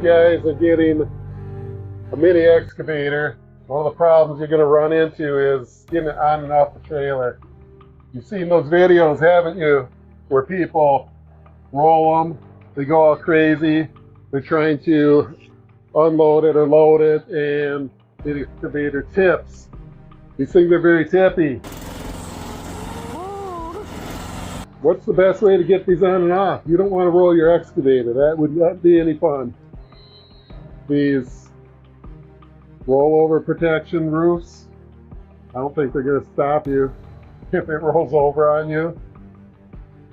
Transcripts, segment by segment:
you guys are getting a mini excavator, one of the problems you're going to run into is getting it on and off the trailer. You've seen those videos, haven't you, where people roll them, they go all crazy, they're trying to unload it or load it, and the excavator tips. These things are very tippy. What's the best way to get these on and off? You don't want to roll your excavator. That would not be any fun. These rollover protection roofs, I don't think they're going to stop you if it rolls over on you.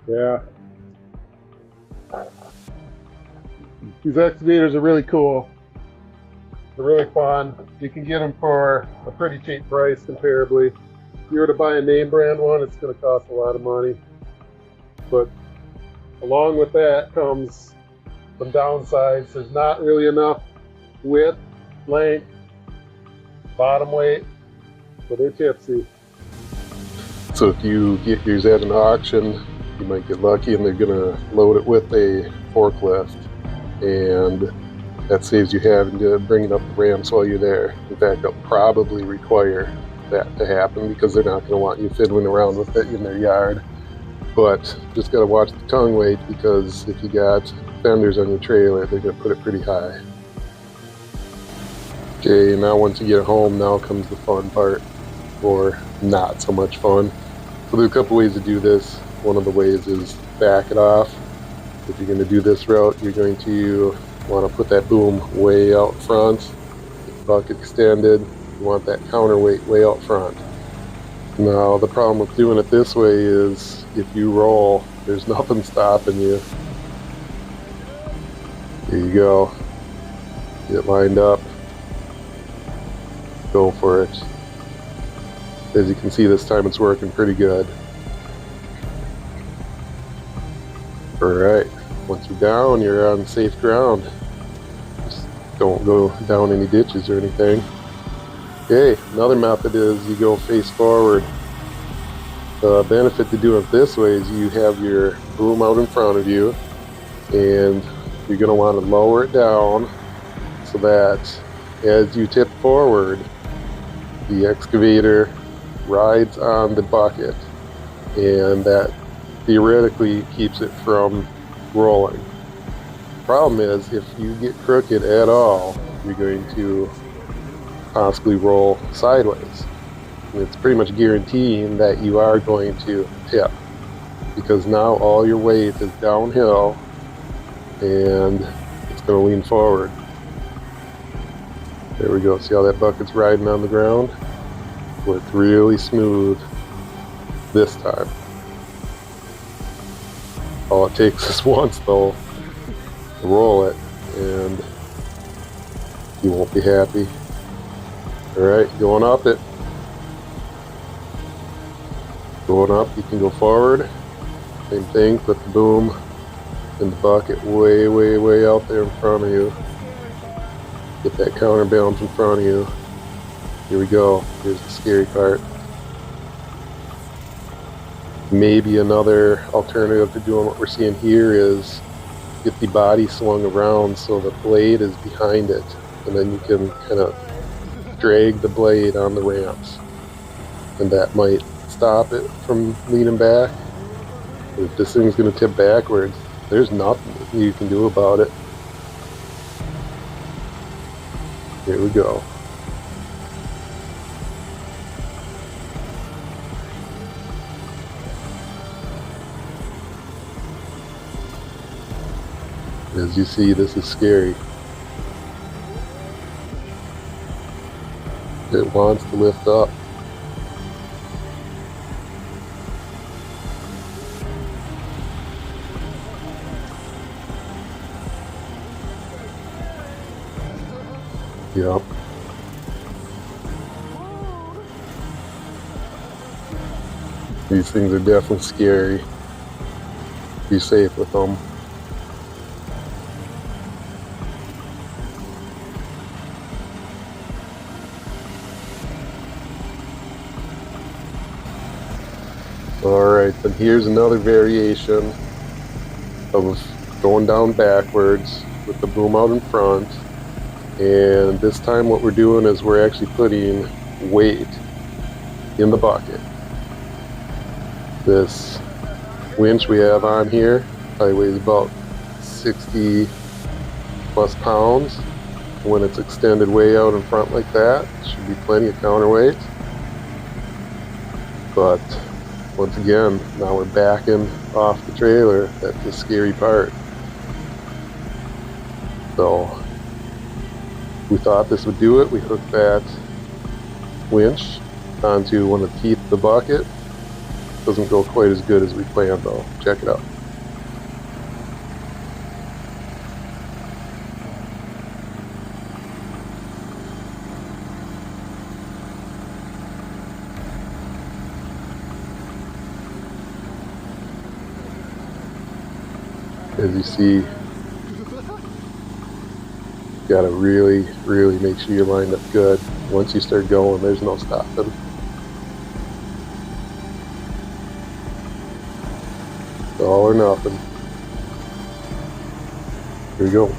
Yeah. These excavators are really cool. They're really fun. You can get them for a pretty cheap price comparably. If you were to buy a name brand one, it's going to cost a lot of money. But along with that comes some downsides. There's not really enough width, length, bottom weight, so they're tipsy. So if you get yours at an auction, you might get lucky and they're gonna load it with a forklift, and that saves you having to bring it up the ramps while you're there. In fact, they'll probably require that to happen because they're not gonna want you fiddling around with it in their yard. But just gotta watch the tongue weight, because if you got fenders on your trailer, they're gonna put it pretty high. Okay, now once you get home, now comes the fun part, or not so much fun. So there are a couple ways to do this. One of the ways is back it off. If you're gonna do this route, you're going to wanna put that boom way out front, get the bucket extended. You want that counterweight way out front. Now the problem with doing it this way is if you roll, there's nothing stopping you. Here you go. Get lined up. Go for it. As you can see, this time it's working pretty good. Alright, once you're down, you're on safe ground. Just don't go down any ditches or anything. Okay, another method is you go face forward. The benefit to doing it this way is you have your boom out in front of you, and you're going to want to lower it down so that as you tip forward, the excavator rides on the bucket, and that theoretically keeps it from rolling. The problem is if you get crooked at all, you're going to possibly roll sideways. And it's pretty much guaranteeing that you are going to tip, because now all your weight is downhill and it's going to lean forward. There we go. See how that bucket's riding on the ground? Worked really smooth this time. All it takes is once though to roll it, and you won't be happy. Alright, going up it. Going up, you can go forward. Same thing, put the boom and the bucket way, way, way out there in front of you. Get that counterbalance in front of you. Here we go. Here's the scary part. Maybe another alternative to doing what we're seeing here is get the body swung around so the blade is behind it, and then you can kind of drag the blade on the ramps, and that might stop it from leaning back. If this thing's going to tip backwards, there's nothing you can do about it. Here we go. As you see, this is scary. It wants to lift up. Yep. These things are definitely scary. Be safe with them. Alright, then here's another variation of going down backwards. with the boom out in front. And this time what we're doing is we're actually putting weight in the bucket. This winch we have on here probably weighs about 60 plus pounds. When it's extended way out in front like that, should be plenty of counterweight. But once again, now we're backing off the trailer. That's the scary part. So we thought this would do it. We hooked that winch onto one of the teeth of the bucket. Doesn't go quite as good as we planned though. Check it out. As you see, you gotta really make sure you're lined up good. Once you start going, there's no stopping. It's all or nothing. Here we go.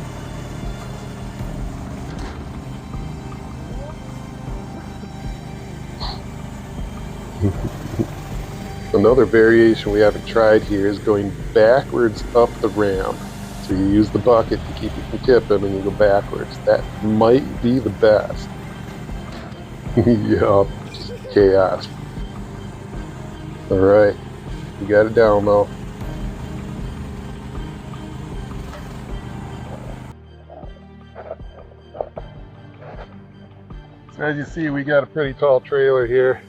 Another variation we haven't tried here is going backwards up the ramp. So you use the bucket to keep you from tipping and you go backwards. That might be the best. Yup, just chaos. Alright, you got it down though. So as you see, we got a pretty tall trailer here.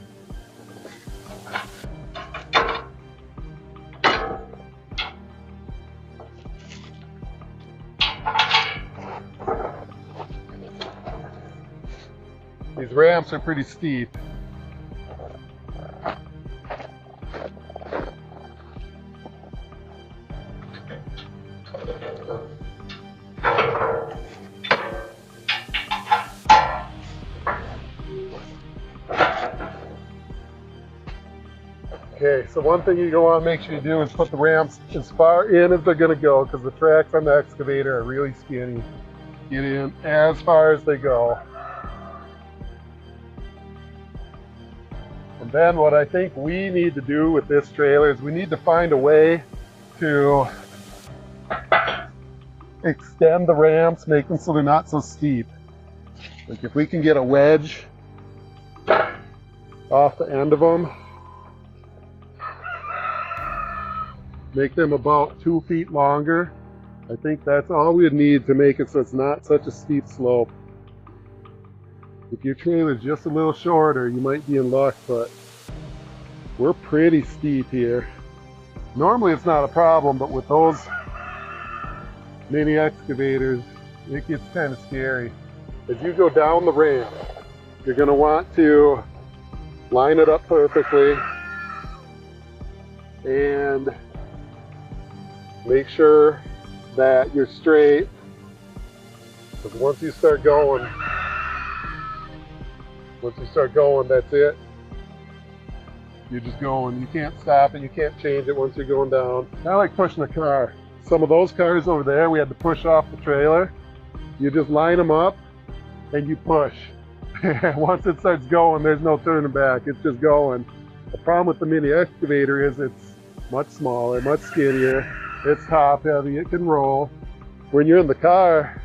These ramps are pretty steep. Okay, so one thing you're going to want to make sure you do is put the ramps as far in as they're going to go, because the tracks on the excavator are really skinny. Get in as far as they go. And then what I think we need to do with this trailer is we need to find a way to extend the ramps, make them so they're not so steep. Like if we can get a wedge off the end of them, make them about 2 feet longer. I think that's all we would need to make it so it's not such a steep slope. If your trailer's just a little shorter, you might be in luck, but we're pretty steep here. Normally it's not a problem, but with those mini excavators, it gets kind of scary. As you go down the ramp, you're going to want to line it up perfectly and make sure that you're straight, because once you start going, that's it. You're just going. You can't stop it. You can't change it once you're going down. Kind of like pushing a car. Some of those cars over there, we had to push off the trailer. You just line them up and you push. Once it starts going, there's no turning back. It's just going. The problem with the mini excavator is it's much smaller, much skinnier. It's top heavy. It can roll. When you're in the car,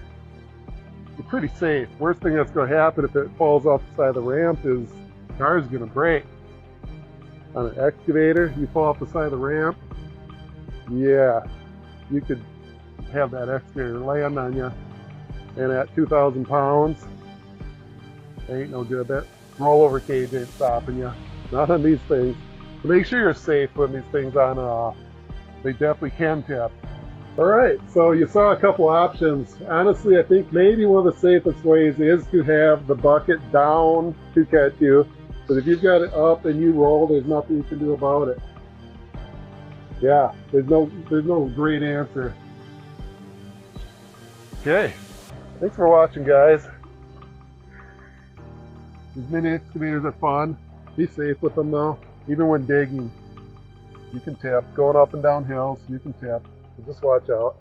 you're pretty safe. Worst thing that's going to happen if it falls off the side of the ramp is the car is going to break. On an excavator, you fall off the side of the ramp, yeah, you could have that excavator land on you. And at 2,000 pounds, ain't no good. That rollover cage ain't stopping you. Not on these things. So make sure you're safe putting these things on and off. They definitely can tip. Alright, so you saw a couple options. Honestly, I think maybe one of the safest ways is to have the bucket down to catch you. But if you've got it up and you roll, there's nothing you can do about it. Yeah, there's no great answer. Okay, thanks for watching, guys. These mini excavators are fun. Be safe with them though. Even when digging, you can tip. Going up and down hills, you can tip. So just watch out.